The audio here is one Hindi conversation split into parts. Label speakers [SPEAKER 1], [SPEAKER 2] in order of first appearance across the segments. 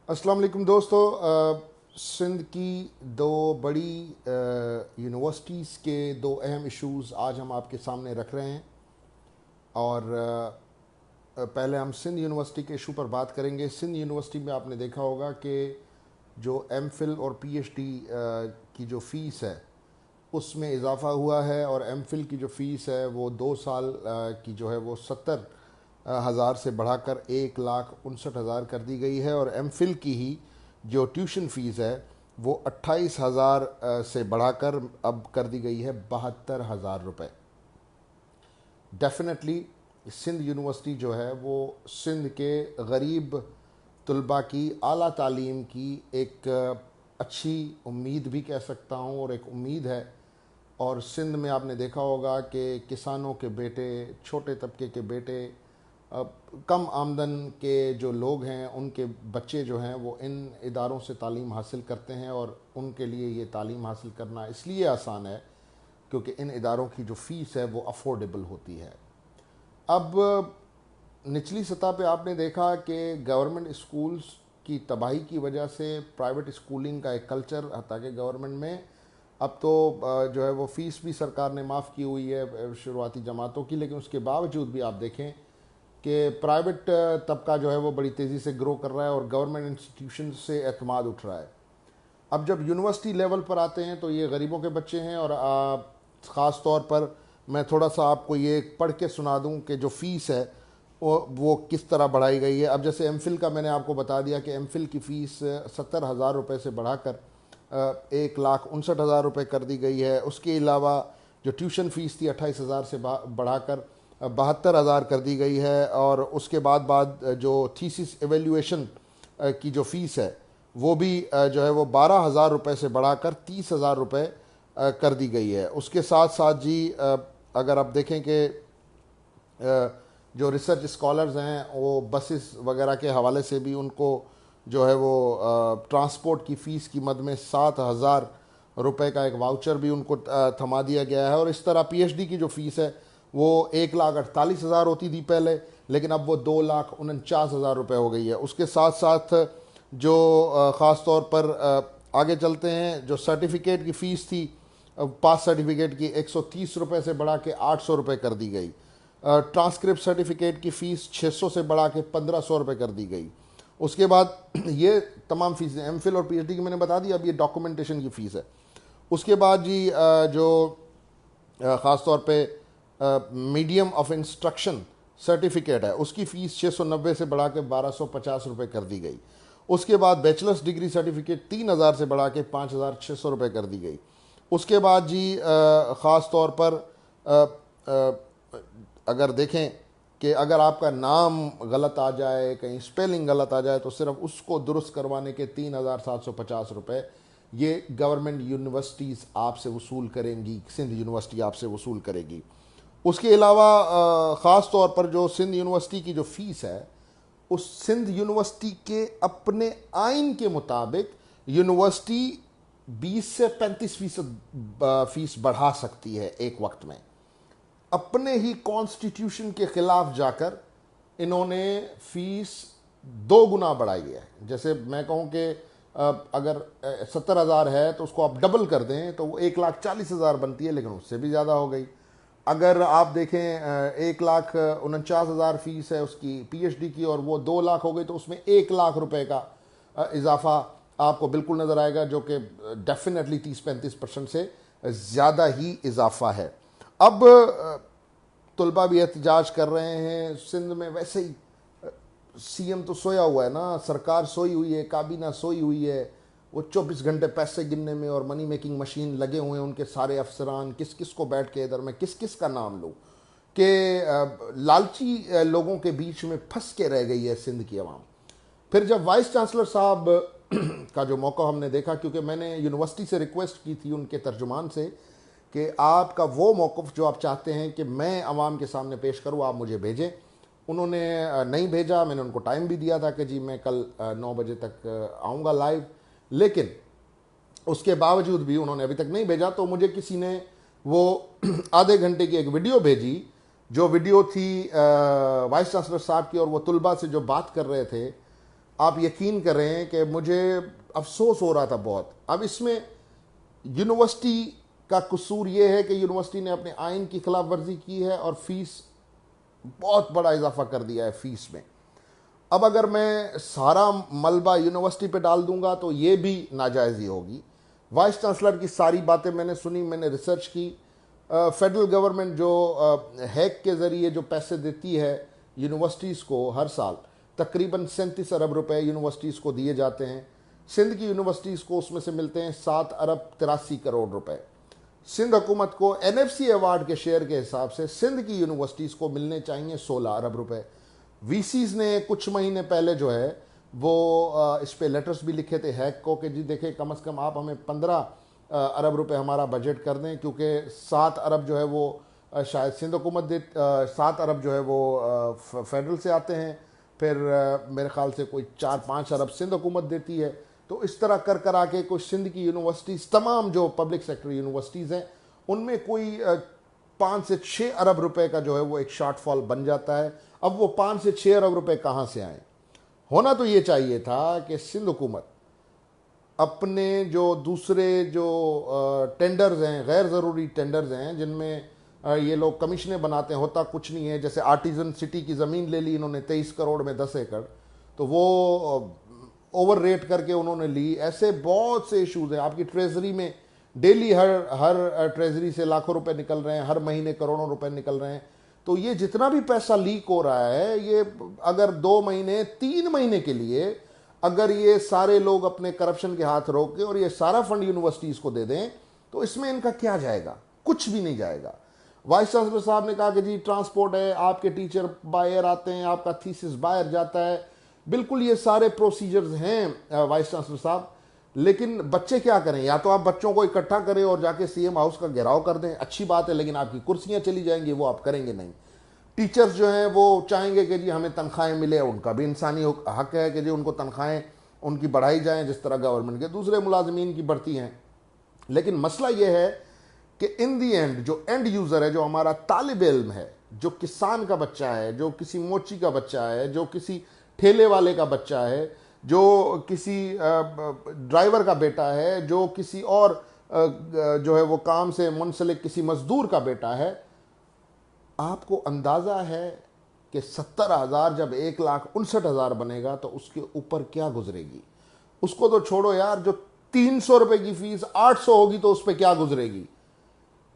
[SPEAKER 1] अस्सलाम वालेकुम दोस्तों। सिंध की दो बड़ी यूनिवर्सिटीज़ के दो अहम इश्यूज़ आज हम आपके सामने रख रहे हैं। और पहले हम सिंध यूनिवर्सिटी के इशू पर बात करेंगे। सिंध यूनिवर्सिटी में आपने देखा होगा कि जो एमफिल और पीएचडी की जो फ़ीस है उसमें इजाफ़ा हुआ है, और एमफिल की जो फ़ीस है वो 2 साल की जो है वो 70,000 से बढ़ाकर 1,59,000 कर दी गई है। और एमफिल की ही जो ट्यूशन फ़ीस है वो 28,000 से बढ़ाकर अब कर दी गई है 72,000 रुपये। डेफिनेटली सिंध यूनिवर्सिटी जो है वो सिंध के गरीब तलबा की आला तालीम की एक अच्छी उम्मीद भी कह सकता हूँ, और एक उम्मीद है। और सिंध में आपने देखा होगा कि किसानों के बेटे, छोटे तबके के बेटे, कम आमदन के जो लोग हैं उनके बच्चे जो हैं वो इन इदारों से तालीम हासिल करते हैं, और उनके लिए ये तालीम हासिल करना इसलिए आसान है क्योंकि इन इदारों की जो फ़ीस है वो अफोर्डेबल होती है। अब निचली सतह पे आपने देखा कि गवर्नमेंट स्कूल्स की तबाही की वजह से प्राइवेट स्कूलिंग का एक कल्चर, ताकि गवर्नमेंट में अब तो जो है वो फ़ीस भी सरकार ने माफ़ की हुई है शुरुआती जमातों की, लेकिन उसके बावजूद भी आप देखें कि प्राइवेट तबका जो है वो बड़ी तेज़ी से ग्रो कर रहा है और गवर्नमेंट इंस्टीट्यूशन से एतमाद उठ रहा है। अब जब यूनिवर्सिटी लेवल पर आते हैं तो ये गरीबों के बच्चे हैं, और ख़ास तौर पर मैं थोड़ा सा आपको ये पढ़ के सुना दूं कि जो फ़ीस है वो किस तरह बढ़ाई गई है। अब जैसे एमफिल का मैंने आपको बता दिया कि एमफिल की फ़ीस 70,000 रुपये से बढ़ाकर 1,59,000 रुपये कर दी गई है। उसके अलावा जो ट्यूशन फ़ीस थी 28,000 से बढ़ाकर 72,000 कर दी गई है। और उसके बाद जो थीसिस एवेल्यूएशन की जो फ़ीस है वो भी जो है वो 12,000 रुपये से बढ़ाकर 30,000 रुपये कर दी गई है। उसके साथ साथ जी अगर आप देखें कि जो रिसर्च स्कॉलर्स हैं वो बसेस वगैरह के हवाले से भी उनको जो है वो ट्रांसपोर्ट की फ़ीस की मद में 7,000 रुपये का एक वाउचर भी उनको थमा दिया गया है। और इस तरह पीएचडी की जो फ़ीस है वो 1,48,000 होती थी पहले, लेकिन अब वो 2,49,000 रुपये हो गई है। उसके साथ साथ जो ख़ास तौर पर आगे चलते हैं, जो सर्टिफिकेट की फ़ीस थी पास सर्टिफिकेट की 130 रुपये से बढ़ा के 800 रुपये कर दी गई। ट्रांसक्रिप्ट सर्टिफिकेट की फ़ीस 600 से बढ़ा के 1,500 रुपये कर दी गई। उसके बाद ये तमाम फ़ीसें एमफिल और पीएचडी की मैंने बता दी, अब ये डॉक्यूमेंटेशन की फ़ीस है। उसके बाद जी जो ख़ास तौर पे मीडियम ऑफ इंस्ट्रक्शन सर्टिफिकेट है उसकी फ़ीस 690 से बढ़ा के 1,250 रुपये कर दी गई। उसके बाद बैचलर्स डिग्री सर्टिफिकेट 3,000 से बढ़ा के 5,600 रुपये कर दी गई। उसके बाद जी ख़ास तौर पर अगर देखें कि अगर आपका नाम गलत आ जाए, कहीं स्पेलिंग गलत आ जाए, तो सिर्फ उसको दुरुस्त करवाने के 3,750 रुपये ये गवर्नमेंट यूनिवर्सिटीज़ आपसे वसूल करेंगी, सिंध यूनिवर्सिटी आपसे वसूल करेगी। उसके अलावा ख़ास तौर पर जो सिंध यूनिवर्सिटी की जो फ़ीस है उस सिंध यूनिवर्सिटी के अपने आइन के मुताबिक यूनिवर्सिटी 20 से 35% फ़ीस बढ़ा सकती है एक वक्त में। अपने ही कॉन्स्टिट्यूशन के ख़िलाफ़ जाकर इन्होंने फ़ीस 2 गुना बढ़ाई है। जैसे मैं कहूँ कि अगर 70,000 है तो उसको आप डबल कर दें तो वो 1,40,000 बनती है, लेकिन उससे भी ज़्यादा हो गई। अगर आप देखें 1,49,000 फ़ीस है उसकी पीएचडी की और वो 2 लाख हो गई, तो उसमें 1 लाख रुपए का इजाफा आपको बिल्कुल नज़र आएगा, जो कि डेफिनेटली 30-35% से ज़्यादा ही इजाफा है। अब तलबा भी एहतजाज कर रहे हैं। सिंध में वैसे ही सीएम तो सोया हुआ है ना, सरकार सोई हुई है, काबीना सोई हुई है। वो 24 घंटे पैसे गिनने में और मनी मेकिंग मशीन लगे हुए हैं उनके सारे अफसरान। किस किस को बैठ के इधर मैं किस किस का नाम लूँ कि लालची लोगों के बीच में फंस के रह गई है सिंध की आवाम। फिर जब वाइस चांसलर साहब का जो मौका हमने देखा, क्योंकि मैंने यूनिवर्सिटी से रिक्वेस्ट की थी उनके तर्जुमान से कि आपका वो मौक़िफ़ जो आप चाहते हैं कि मैं आवाम के सामने पेश करूँ आप मुझे भेजें। उन्होंने नहीं भेजा। मैंने उनको टाइम भी दिया था कि जी मैं कल 9 बजे तक आऊँगा लाइव, लेकिन उसके बावजूद भी उन्होंने अभी तक नहीं भेजा। तो मुझे किसी ने वो आधे घंटे की एक वीडियो भेजी, जो वीडियो थी वाइस चांसलर साहब की, और वो तलबा से जो बात कर रहे थे आप यकीन करें कि मुझे अफसोस हो रहा था बहुत। अब इसमें यूनिवर्सिटी का कसूर यह है कि यूनिवर्सिटी ने अपने आइन की खिलाफ वर्जी की है और फीस बहुत बड़ा इजाफा कर दिया है फीस में। अब अगर मैं सारा मलबा यूनिवर्सिटी पे डाल दूंगा तो ये भी नाजायज़ी होगी। वाइस चांसलर की सारी बातें मैंने सुनी, मैंने रिसर्च की। फेडरल गवर्नमेंट जो हैक के ज़रिए जो पैसे देती है यूनिवर्सिटीज़ को हर साल, तकरीबन 37 अरब रुपए यूनिवर्सिटीज़ को दिए जाते हैं। सिंध की यूनिवर्सिटीज़ को उसमें से मिलते हैं 7 अरब 83 करोड़ रुपए। सिंध हुकूमत को एनएफसी अवार्ड के शेयर के हिसाब से सिंध की यूनिवर्सिटीज़ को मिलने चाहिए 16 अरब रुपए। वीसीज ने कुछ महीने पहले जो है वो इस पे लेटर्स भी लिखे थे हैक को कि जी देखें, कम से कम आप हमें 15 अरब रुपए हमारा बजट कर दें, क्योंकि 7 अरब जो है वो शायद सिंध हुकूमत दे, 7 अरब जो है वो फेडरल से आते हैं, फिर मेरे ख्याल से कोई 4-5 अरब सिंध हुकूमत देती है। तो इस तरह कर कर आके कुछ सिंध की यूनिवर्सिटीज़, तमाम जो पब्लिक सेक्टर यूनिवर्सिटीज़ हैं, उनमें कोई 5 से 6 अरब रुपए का जो है वो एक शॉर्टफॉल बन जाता है। अब वो 5 से 6 अरब रुपए कहाँ से आए? होना तो ये चाहिए था कि सिंध हुकूमत अपने जो दूसरे जो टेंडर्स हैं, गैर ज़रूरी टेंडर्स हैं जिनमें ये लोग कमीशनें बनाते हैं, होता कुछ नहीं है। जैसे आर्टिजन सिटी की ज़मीन ले ली इन्होंने 23 करोड़ में 10 एकड़, तो वो ओवर रेट करके उन्होंने ली। ऐसे बहुत से इशूज़ हैं। आपकी ट्रेजरी में डेली हर ट्रेजरी से लाखों रुपए निकल रहे हैं, हर महीने करोड़ों रुपए निकल रहे हैं। तो ये जितना भी पैसा लीक हो रहा है, ये अगर 2 महीने 3 महीने के लिए अगर ये सारे लोग अपने करप्शन के हाथ रोक के और ये सारा फंड यूनिवर्सिटीज़ को दे दें, तो इसमें इनका क्या जाएगा? कुछ भी नहीं जाएगा। वाइस चांसलर साहब ने कहा कि जी ट्रांसपोर्ट है, आपके टीचर बाय एयर आते हैं, आपका थीसिस बाहर जाता है। बिल्कुल ये सारे प्रोसीजर्स हैं वाइस चांसलर साहब, लेकिन बच्चे क्या करें? या तो आप बच्चों को इकट्ठा करें और जाके सीएम हाउस का घेराव कर दें, अच्छी बात है, लेकिन आपकी कुर्सियां चली जाएंगी, वो आप करेंगे नहीं। टीचर्स जो हैं वो चाहेंगे कि जी हमें तनख्वाहें मिले, उनका भी इंसानी हक है कि जी उनको तनख्वाहें उनकी बढ़ाई जाएं जिस तरह गवर्नमेंट के दूसरे मुलाजमीन की बढ़ती हैं। लेकिन मसला ये है कि इन दी एंड जो एंड यूज़र है, जो हमारा तालिब इल्म है, जो किसान का बच्चा है, जो किसी मोची का बच्चा है, जो किसी ठेले वाले का बच्चा है, जो किसी ड्राइवर का बेटा है, जो किसी और जो है वो काम से मुंसलिक किसी मजदूर का बेटा है, आपको अंदाज़ा है कि 70,000 जब 1,59,000 बनेगा तो उसके ऊपर क्या गुजरेगी? उसको तो छोड़ो यार, जो 300 रुपए की फीस 800 होगी तो उस पर क्या गुजरेगी?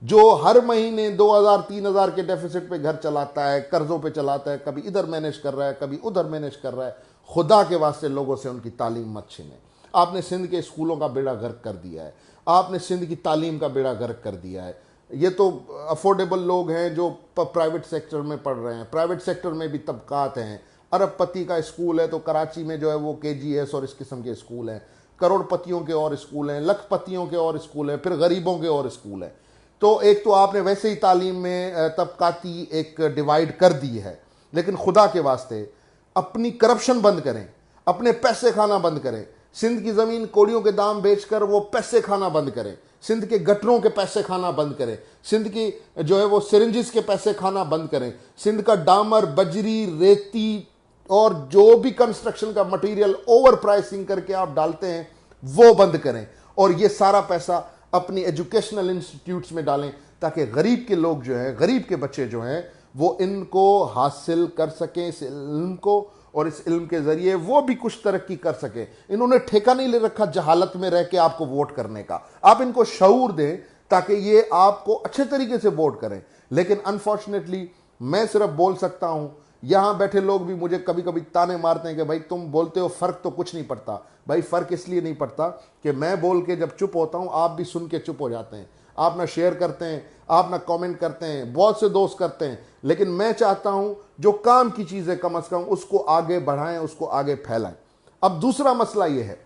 [SPEAKER 1] जो हर महीने 2,000-3,000 के डेफिसिट पे घर चलाता है, कर्जों पे चलाता है, कभी इधर मैनेज कर रहा है, कभी उधर मैनेज कर रहा है, खुदा के वास्ते लोगों से उनकी तालीम मत छीने। आपने सिंध के स्कूलों का बेड़ा गर्क कर दिया है, आपने सिंध की तालीम का बेड़ा गर्क कर दिया है। ये तो अफोर्डेबल लोग हैं जो प्राइवेट सेक्टर में पढ़ रहे हैं, प्राइवेट सेक्टर में भी तबकात हैं। अरबपति का स्कूल है तो कराची में जो है वो केजीएस और इस किस्म के स्कूल हैं, करोड़पतियों के और स्कूल हैं, लखपतियों के और स्कूल हैं, फिर गरीबों के और स्कूल हैं। तो एक तो आपने वैसे ही तालीम में तबकाती एक डिवाइड कर दी है, लेकिन खुदा के वास्ते अपनी करप्शन बंद करें, अपने पैसे खाना बंद करें। सिंध की ज़मीन कोड़ियों के दाम बेचकर वो पैसे खाना बंद करें, सिंध के गटरों के पैसे खाना बंद करें, सिंध की जो है वो सिरिंजिस के पैसे खाना बंद करें, सिंध का डामर, बजरी, रेती और जो भी कंस्ट्रक्शन का मटेरियल ओवर प्राइसिंग करके आप डालते हैं वो बंद करें, और ये सारा पैसा अपनी एजुकेशनल इंस्टीट्यूट्स में डालें ताकि गरीब के लोग जो हैं, गरीब के बच्चे जो हैं, वो इनको हासिल कर सकें, इस इल्म को, और इस इल्म के ज़रिए वो भी कुछ तरक्की कर सकें। इन्होंने ठेका नहीं ले रखा जहालत में रह के आपको वोट करने का। आप इनको शऊर दें ताकि ये आपको अच्छे तरीके से वोट करें। लेकिन अनफॉर्चुनेटली मैं सिर्फ बोल सकता हूं, यहां बैठे लोग भी मुझे कभी कभी ताने मारते हैं कि भाई तुम बोलते हो, फ़र्क तो कुछ नहीं पड़ता। भाई फ़र्क इसलिए नहीं पड़ता कि मैं बोल के जब चुप होता हूं, आप भी सुन के चुप हो जाते हैं, आप ना शेयर करते हैं, आप ना कमेंट करते हैं, बहुत से दोस्त करते हैं। लेकिन मैं चाहता हूं जो काम की चीज़ें कम अज़ कम उसको आगे बढ़ाएं, उसको आगे फैलाएं। अब दूसरा मसला यह है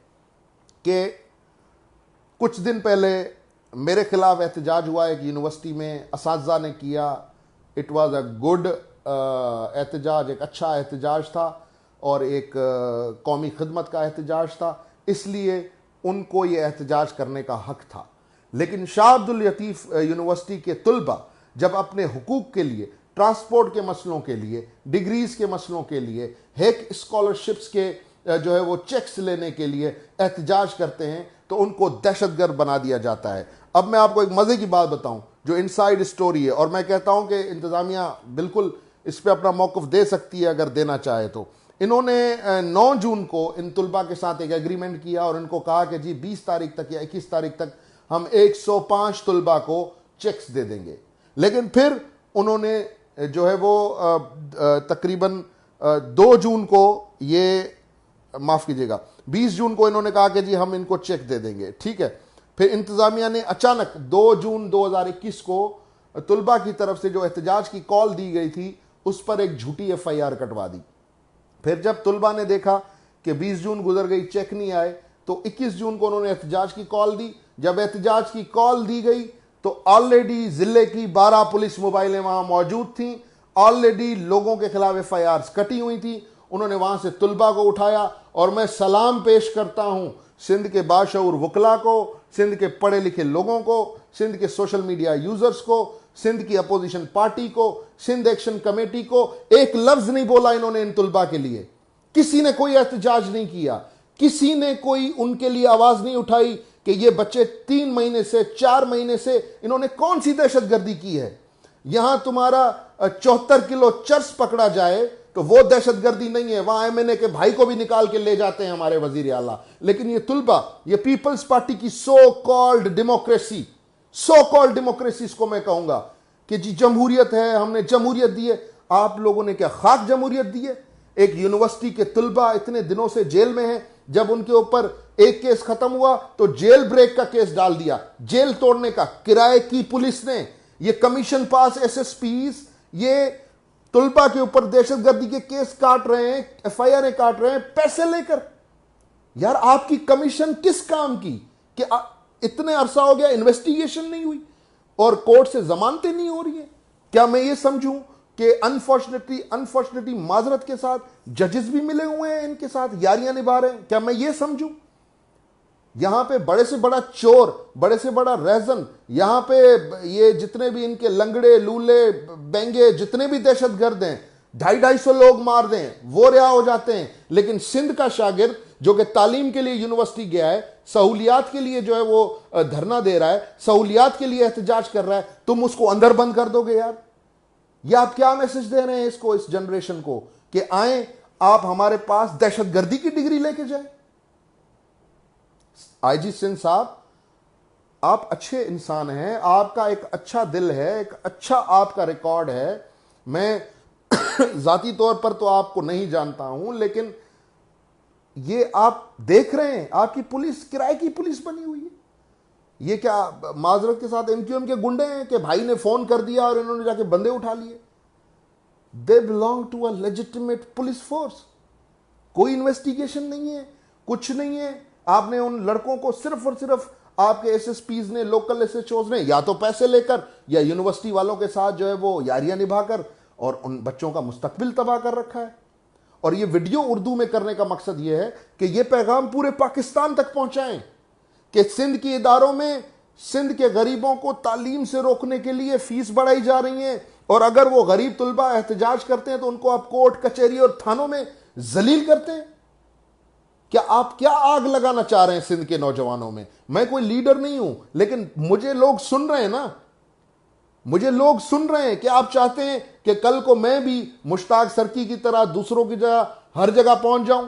[SPEAKER 1] कि कुछ दिन पहले मेरे खिलाफ एहतजाज हुआ एक यूनिवर्सिटी में, असातिज़ा ने किया। इट वाज अ गुड एहतजाज, एक अच्छा एहतजाज था और एक कौमी खिदमत का एहतजाज था, इसलिए उनको ये एहतजाज करने का हक था। लेकिन शाह अब्दुल लतीफ़ यूनिवर्सिटी के तुलबा जब अपने हुकूक के लिए, ट्रांसपोर्ट के मसलों के लिए, डिग्रीज़ के मसलों के लिए, हैक स्कॉलरशिप्स के जो है वो चेक्स लेने के लिए एहतजाज करते हैं तो उनको दहशतगर्द बना दिया जाता है। अब मैं आपको एक मजे की बात बताऊं जो इनसाइड स्टोरी है, और मैं कहता हूं कि इंतजामिया बिल्कुल इस पर अपना मौक़िफ़ दे सकती है अगर देना चाहे तो। इन्होंने 9 जून को इन तुलबा के साथ एक एग्रीमेंट किया और इनको कहा कि जी 20 तारीख तक या 21 तारीख तक हम 105 तुलबा को चेक्स दे देंगे। लेकिन फिर उन्होंने जो है वो तकरीबन 2 जून को ये, माफ़ कीजिएगा 20 जून को इन्होंने कहा कि जी हम इनको चेक दे देंगे, ठीक है। फिर इंतज़ामिया ने अचानक 2 जून 2021 को तुलबा की तरफ से जो एहतजाज की कॉल दी गई थी उस पर एक झूठी FIR कटवा दी। फिर जब तुलबा ने देखा कि 20 जून गुजर गई, चेक नहीं आए, तो 21 जून को उन्होंने एहतजाज की कॉल दी। जब एहतजाज की कॉल दी गई तो ऑलरेडी ज़िले की 12 पुलिस मोबाइलें वहां मौजूद थीं, ऑलरेडी लोगों के खिलाफ FIRs कटी हुई थी। उन्होंने वहां से तुलबा को उठाया और मैं सलाम पेश करता हूं सिंध के बाशऊर वकला को, सिंध के पढ़े लिखे लोगों को, सिंध के सोशल मीडिया यूजर्स को, सिंध की अपोजिशन पार्टी को, सिंध एक्शन कमेटी को। एक लफ्ज नहीं बोला इन्होंने इन तुलबा के लिए, किसी ने कोई एहतजाज नहीं किया, किसी ने कोई उनके लिए आवाज नहीं उठाई कि ये बच्चे 3 महीने से 4 महीने से इन्होंने कौन सी दहशतगर्दी की है। यहां तुम्हारा 74 किलो चर्स पकड़ा जाए तो वो दहशतगर्दी नहीं है, वहां MNA के भाई को भी निकाल के ले जाते हैं हमारे वजीर आला। लेकिन ये तुलबा, ये पीपल्स पार्टी की सो कॉल्ड डेमोक्रेसी इसको मैं कहूंगा कि जी जमहूरियत है, हमने जमहूरियत दी है। आप लोगों ने क्या खाक जमहूरियत दी है? एक यूनिवर्सिटी के तुलबा इतने दिनों से जेल में हैं, जब उनके ऊपर एक केस खत्म हुआ तो जेल ब्रेक का केस डाल दिया, जेल तोड़ने का। किराए की पुलिस ने, ये कमीशन पास SSPs ये तुलबा के ऊपर दहशतगर्दी के केस काट रहे हैं, FIR काट रहे हैं पैसे लेकर। यार आपकी कमीशन किस काम की कि इतने अरसा हो गया इन्वेस्टिगेशन नहीं हुई और कोर्ट से जमानतें नहीं हो रही है? क्या मैं ये समझूं कि अनफॉर्चुनेटली माजरत के साथ जजेस भी मिले हुए हैं, इनके साथ यारियां निभा रहे हैं? क्या मैं ये समझूं? यहां पे बड़े से बड़ा चोर, बड़े से बड़ा रैजन, यहां पे ये जितने भी इनके लंगड़े लूले बेंगे जितने भी दहशतगर्द हैं, 250 लोग मार दें वो रिहा हो जाते हैं। लेकिन सिंध का शागिर्द जो कि तालीम के लिए यूनिवर्सिटी गया है, सहूलियात के लिए जो है वो धरना दे रहा है, सहूलियात के लिए एहतजाज कर रहा है, तुम उसको अंदर बंद कर दोगे? यार ये आप क्या मैसेज दे रहे हैं इसको, इस जनरेशन को, कि आए आप हमारे पास दहशतगर्दी की डिग्री लेके जाए? IG सिंध साहब, आप अच्छे इंसान हैं, आपका एक अच्छा दिल है, एक अच्छा आपका रिकॉर्ड है। मैं जाती तौर पर तो आपको नहीं जानता हूं, लेकिन ये आप देख रहे हैं आपकी पुलिस किराए की पुलिस बनी हुई है। ये क्या माजरत के साथ MQM के गुंडे हैं कि भाई ने फोन कर दिया और इन्होंने जाके बंदे उठा लिए? They belong to a legitimate police force. कोई इन्वेस्टिगेशन नहीं है, कुछ नहीं है। आपने उन लड़कों को सिर्फ और सिर्फ आपके SSPs ने, लोकल SHOs ने या तो पैसे लेकर या यूनिवर्सिटी वालों के साथ जो है वो यारियां निभाकर और उन बच्चों का मुस्तकबिल तबाह कर रखा है। और ये वीडियो उर्दू में करने का मकसद ये है कि ये पैगाम पूरे पाकिस्तान तक पहुंचाएं कि सिंध के इदारों में सिंध के गरीबों को तालीम से रोकने के लिए फीस बढ़ाई जा रही है, और अगर वो गरीब तुलबा एहतजाज करते हैं तो उनको आप कोर्ट कचहरी और थानों में जलील करते हैं। क्या आग लगाना चाह रहे हैं सिंध के नौजवानों में? मैं कोई लीडर नहीं हूं, लेकिन मुझे लोग सुन रहे हैं ना, मुझे लोग सुन रहे हैं कि आप चाहते हैं कि कल को मैं भी मुश्ताक सर्की की तरह दूसरों की जगह हर जगह पहुंच जाऊं,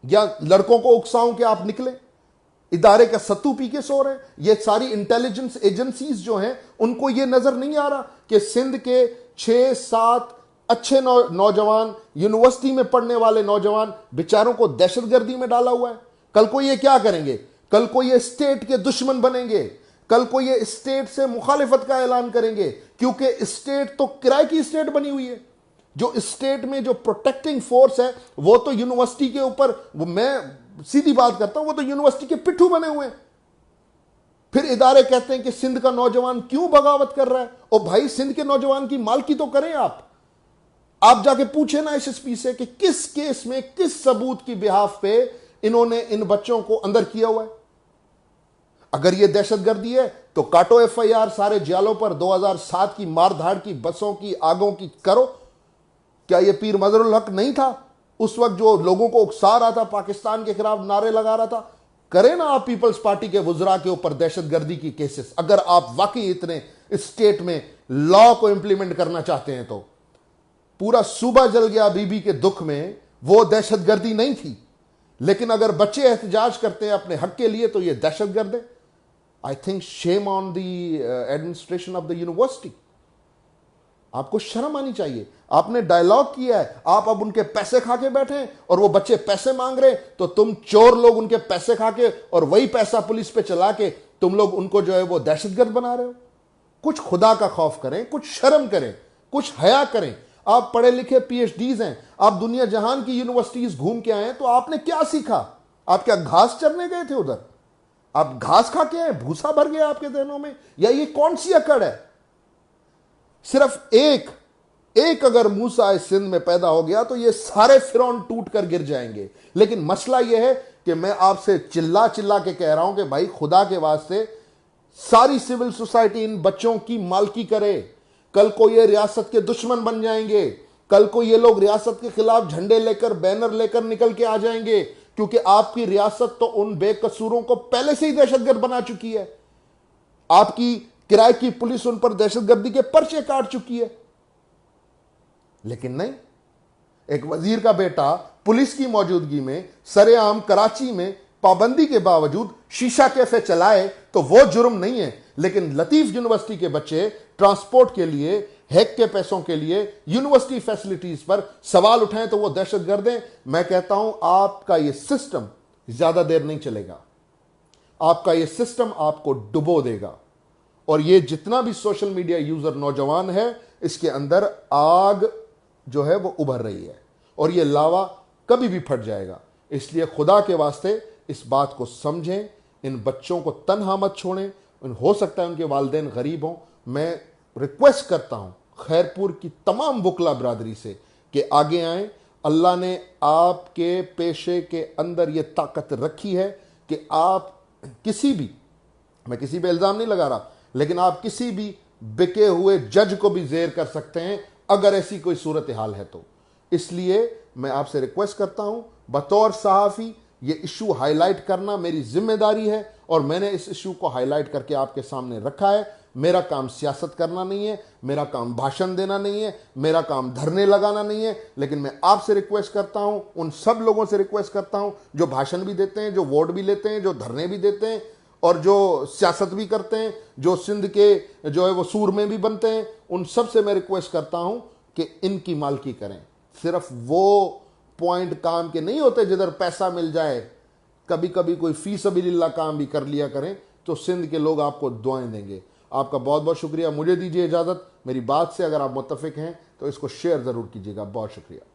[SPEAKER 1] या लड़कों को उकसाऊं कि आप निकले, इदारे का सत्तू पी के सो रहे हैं। ये सारी इंटेलिजेंस एजेंसीज जो हैं उनको ये नजर नहीं आ रहा कि सिंध के 6-7 अच्छे नौजवान, यूनिवर्सिटी में पढ़ने वाले नौजवान बेचारों को दहशतगर्दी में डाला हुआ है। कल को ये क्या करेंगे? कल को ये स्टेट के दुश्मन बनेंगे, कल को ये स्टेट से मुखालिफत का ऐलान करेंगे, क्योंकि स्टेट तो किराए की स्टेट बनी हुई है। जो स्टेट में जो प्रोटेक्टिंग फोर्स है वो तो यूनिवर्सिटी के ऊपर, वो मैं सीधी बात करता हूं, वो तो यूनिवर्सिटी के पिट्ठू बने हुए हैं। फिर इदारे कहते हैं कि सिंध का नौजवान क्यों बगावत कर रहा है। ओ भाई, सिंध के नौजवान की मालकी तो करें आप जाके पूछे ना SSP से कि किस केस में, किस सबूत की बिहाफ पे इन्होंने इन बच्चों को अंदर किया हुआ है। अगर ये दहशतगर्दी है तो काटो FIR सारे जियालों पर, 2007 की मारधाड़ की, बसों की, आगों की करो। क्या ये पीर मजरुल हक नहीं था उस वक्त जो लोगों को उकसा रहा था, पाकिस्तान के खिलाफ नारे लगा रहा था, करें ना आप पीपल्स पार्टी के वुजरा के ऊपर दहशतगर्दी की केसेस, अगर आप वाकई इतने स्टेट में लॉ को इंप्लीमेंट करना चाहते हैं। तो पूरा सूबा जल गया बीबी के दुख में, वो दहशतगर्दी नहीं थी। लेकिन अगर बच्चे एहतजाज करते हैं अपने हक के लिए तो ये दहशतगर्द है। I think shame on the administration of the university. आपको शर्म आनी चाहिए। आपने डायलॉग किया है, आप अब उनके पैसे खा के बैठे हैं और वो बच्चे पैसे मांग रहे, तो तुम चोर लोग उनके पैसे खा के और वही पैसा पुलिस पे चला के तुम लोग उनको जो है वो दहशतगर्द बना रहे हो। कुछ खुदा का खौफ करें, कुछ शर्म करें, कुछ हया करें। आप पढ़े लिखे पीएचडीज हैं, आप दुनिया जहान की यूनिवर्सिटीज घूम के आए हैं, तो आपने क्या सीखा? आप क्या घास चरने गए थे उधर? आप घास खा के आए, भूसा भर गया आपके जहनों में? या ये कौन सी अकड़ है? सिर्फ एक अगर मूसा इस सिंध में पैदा हो गया तो ये सारे फिरौन टूट कर गिर जाएंगे। लेकिन मसला यह है कि मैं आपसे चिल्ला चिल्ला के कह रहा हूं कि भाई खुदा के वास्ते सारी सिविल सोसाइटी इन बच्चों की मालकी करे। कल को ये रियासत के दुश्मन बन जाएंगे, कल को ये लोग रियासत के खिलाफ झंडे लेकर, बैनर लेकर निकल के आ जाएंगे, क्योंकि आपकी रियासत तो उन बेकसूरों को पहले से ही दहशतगर्द बना चुकी है। आपकी किराए की पुलिस उन पर दहशतगर्दी के पर्चे काट चुकी है। लेकिन नहीं, एक वजीर का बेटा पुलिस की मौजूदगी में सरेआम कराची में पाबंदी के बावजूद शीशा कैफे चलाए तो वो जुर्म नहीं है। लेकिन लतीफ यूनिवर्सिटी के बच्चे ट्रांसपोर्ट के लिए, हैक के पैसों के लिए, यूनिवर्सिटी फैसिलिटीज पर सवाल उठाएं तो वो दहशतगर्द हैं। मैं कहता हूं आपका ये सिस्टम ज्यादा देर नहीं चलेगा। आपका ये सिस्टम आपको डुबो देगा। और ये जितना भी सोशल मीडिया यूजर नौजवान है, इसके अंदर आग जो है वो उभर रही है और ये लावा कभी भी फट जाएगा। इसलिए खुदा के वास्ते इस बात को समझें, इन बच्चों को तन्हा मत छोड़ें। हो सकता है उनके वालिदैन गरीब हों। मैं रिक्वेस्ट करता हूं खैरपुर की तमाम बुकला बरादरी से कि आगे आएं। अल्लाह ने आपके पेशे के अंदर यह ताकत रखी है कि आप किसी भी, मैं किसी पे इल्जाम नहीं लगा रहा, लेकिन आप किसी भी बिके हुए जज को भी जेर कर सकते हैं अगर ऐसी कोई सूरत हाल है तो। इसलिए मैं आपसे रिक्वेस्ट करता हूं, बतौर सहाफ़ी ये इशू हाईलाइट करना मेरी जिम्मेदारी है और मैंने इस इशू को हाईलाइट करके आपके सामने रखा है। मेरा काम सियासत करना नहीं है, मेरा काम भाषण देना नहीं है, मेरा काम धरने लगाना नहीं है। लेकिन मैं आपसे रिक्वेस्ट करता हूं, उन सब लोगों से रिक्वेस्ट करता हूं जो भाषण भी देते हैं, जो वोट भी लेते हैं, जो धरने भी देते हैं और जो सियासत भी करते हैं, जो सिंध के जो है वो सूर में भी बनते हैं, उन सब से मैं रिक्वेस्ट करता हूं कि इनकी मालकी करें। सिर्फ वो पॉइंट काम के नहीं होते जिधर पैसा मिल जाए, कभी कभी कोई फी सबीलिल्लाह काम भी कर लिया करें तो सिंध के लोग आपको दुआएं देंगे। आपका बहुत बहुत शुक्रिया। मुझे दीजिए इजाज़त। मेरी बात से अगर आप मुत्तफिक हैं तो इसको शेयर ज़रूर कीजिएगा। बहुत शुक्रिया।